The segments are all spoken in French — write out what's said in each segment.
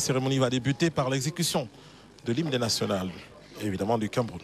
cérémonie va débuter par l'exécution de l'hymne national, évidemment du Cameroun.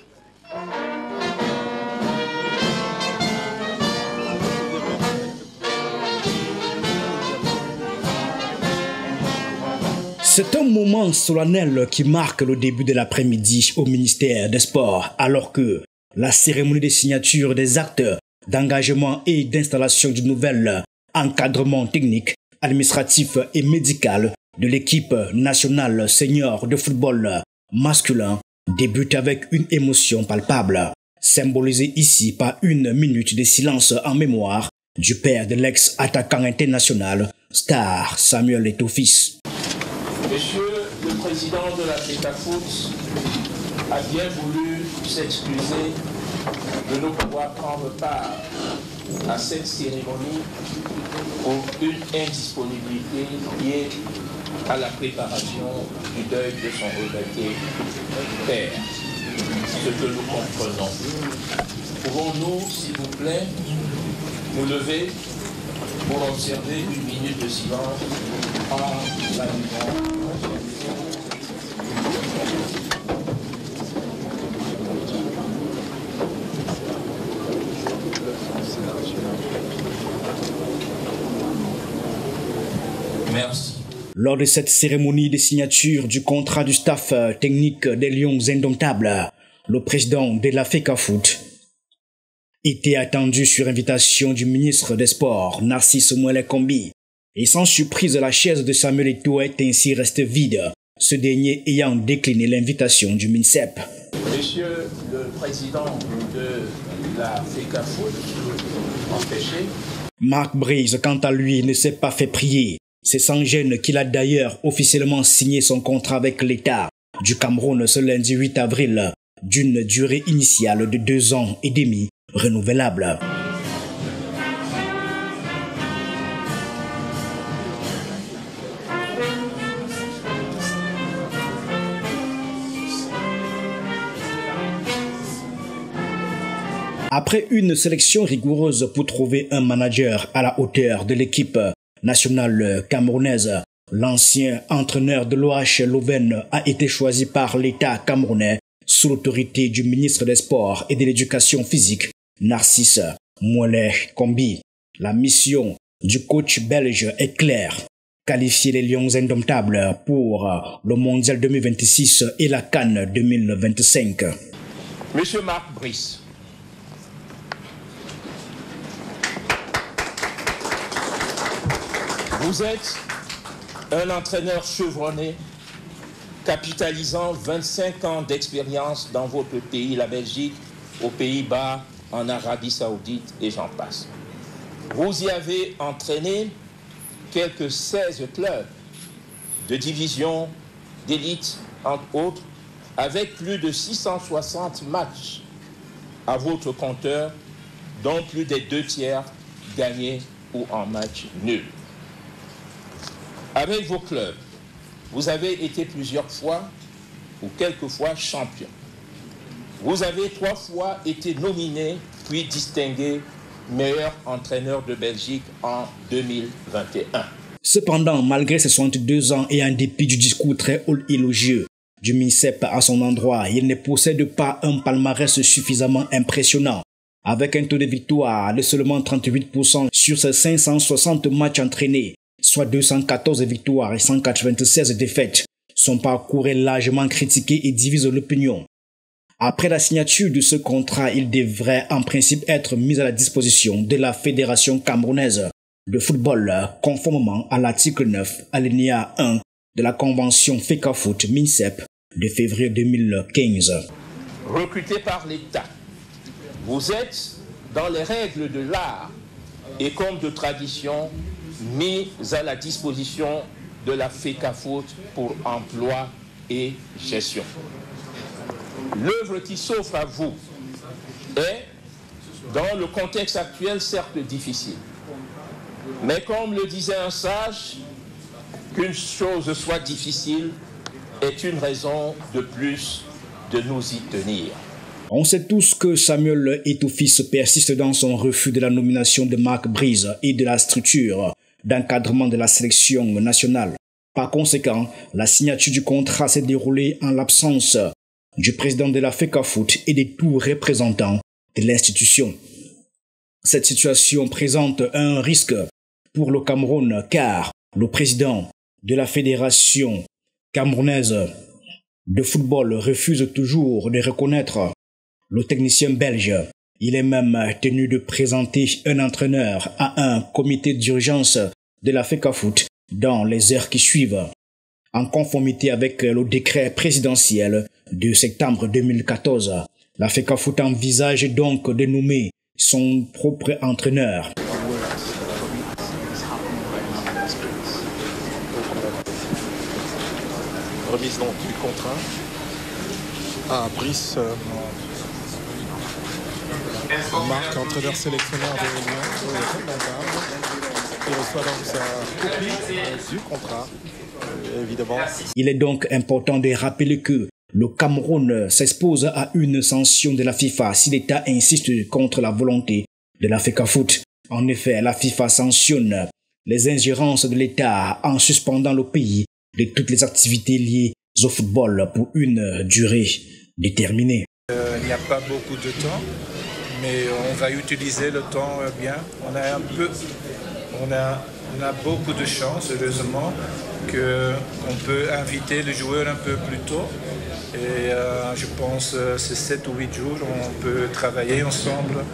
C'est un moment solennel qui marque le début de l'après-midi au ministère des Sports, alors que la cérémonie de signature des actes d'engagement et d'installation du nouvel encadrement technique, administratif et médical de l'équipe nationale senior de football masculin débute avec une émotion palpable, symbolisée ici par une minute de silence en mémoire du père de l'ex-attaquant international, Star Samuel Eto'o-Fils. Monsieur le Président de la FECAFOOT a bien voulu s'excuser de ne pouvoir prendre part à cette cérémonie pour une indisponibilité liée à la préparation du deuil de son regretté père. Ce que nous comprenons. Pouvons-nous, s'il vous plaît, nous lever pour observer une minute de silence en saluant. Merci. Lors de cette cérémonie de signature du contrat du staff technique des Lions Indomptables, le président de la FECAFOOT était attendu sur invitation du ministre des Sports, Narcisse Mouelé Kombi. Et sans surprise, la chaise de Samuel Eto'o est ainsi restée vide, ce dernier ayant décliné l'invitation du MINSEP. Monsieur le président de la FECAFOOT, empêché. Marc Brise, quant à lui, ne s'est pas fait prier. C'est sans gêne qu'il a d'ailleurs officiellement signé son contrat avec l'État du Cameroun ce lundi 8 avril, d'une durée initiale de 2 ans et demi, renouvelable. Après une sélection rigoureuse pour trouver un manager à la hauteur de l'équipe nationale camerounaise, l'ancien entraîneur de l'OH Leuven a été choisi par l'État camerounais sous l'autorité du ministre des Sports et de l'Éducation physique, Narcisse Mouelé Kombi. La mission du coach belge est claire: qualifier les Lions Indomptables pour le Mondial 2026 et la CAN 2025. Monsieur Marc Brise, vous êtes un entraîneur chevronné, capitalisant 25 ans d'expérience dans votre pays, la Belgique, aux Pays-Bas, en Arabie Saoudite et j'en passe. Vous y avez entraîné quelques 16 clubs de division d'élite, entre autres, avec plus de 660 matchs à votre compteur, dont plus des 2 tiers gagnés ou en match nul. Avec vos clubs, vous avez été plusieurs fois ou quelques fois champion. Vous avez 3 fois été nominé puis distingué meilleur entraîneur de Belgique en 2021. Cependant, malgré ses 62 ans et en dépit du discours très élogieux du MINSEP à son endroit, il ne possède pas un palmarès suffisamment impressionnant. Avec un taux de victoire de seulement 38% sur ses 560 matchs entraînés, soit 214 victoires et 196 défaites. Son parcours est largement critiqué et divise l'opinion. Après la signature de ce contrat, il devrait en principe être mis à la disposition de la Fédération camerounaise de football, conformément à l'article 9, alinéa 1 de la Convention FECAFOOT MINSEP de février 2015. Recruté par l'État, vous êtes dans les règles de l'art et comme de tradition mis à la disposition de la FECAFOOT pour emploi et gestion. L'œuvre qui s'offre à vous est, dans le contexte actuel, certes difficile. Mais comme le disait un sage, qu'une chose soit difficile est une raison de plus de nous y tenir. On sait tous que Samuel Eto'o-Fils persiste dans son refus de la nomination de Marc Brise et de la structure d'encadrement de la sélection nationale. Par conséquent, la signature du contrat s'est déroulée en l'absence du président de la FECAFOOT et des tout représentants de l'institution. Cette situation présente un risque pour le Cameroun car le président de la Fédération camerounaise de football refuse toujours de reconnaître le technicien belge. Il est même tenu de présenter un entraîneur à un comité d'urgence de la FECAFOOT dans les heures qui suivent, en conformité avec le décret présidentiel de septembre 2014. La FECAFOOT envisage donc de nommer son propre entraîneur. Remise donc du contrat à Brice Marc, entraîneur sélectionneur de Lyon, qui reçoit donc sa copie du contrat. Évidemment. Il est donc important de rappeler que le Cameroun s'expose à une sanction de la FIFA si l'État insiste contre la volonté de la FECAFOOT. En effet, la FIFA sanctionne les ingérences de l'État en suspendant le pays de toutes les activités liées au football pour une durée déterminée. Il n'y a pas beaucoup de temps, mais on va utiliser le temps bien. On a beaucoup de chance, heureusement, qu'on peut inviter les joueurs un peu plus tôt. Et je pense que c'est 7 ou 8 jours, on peut travailler ensemble.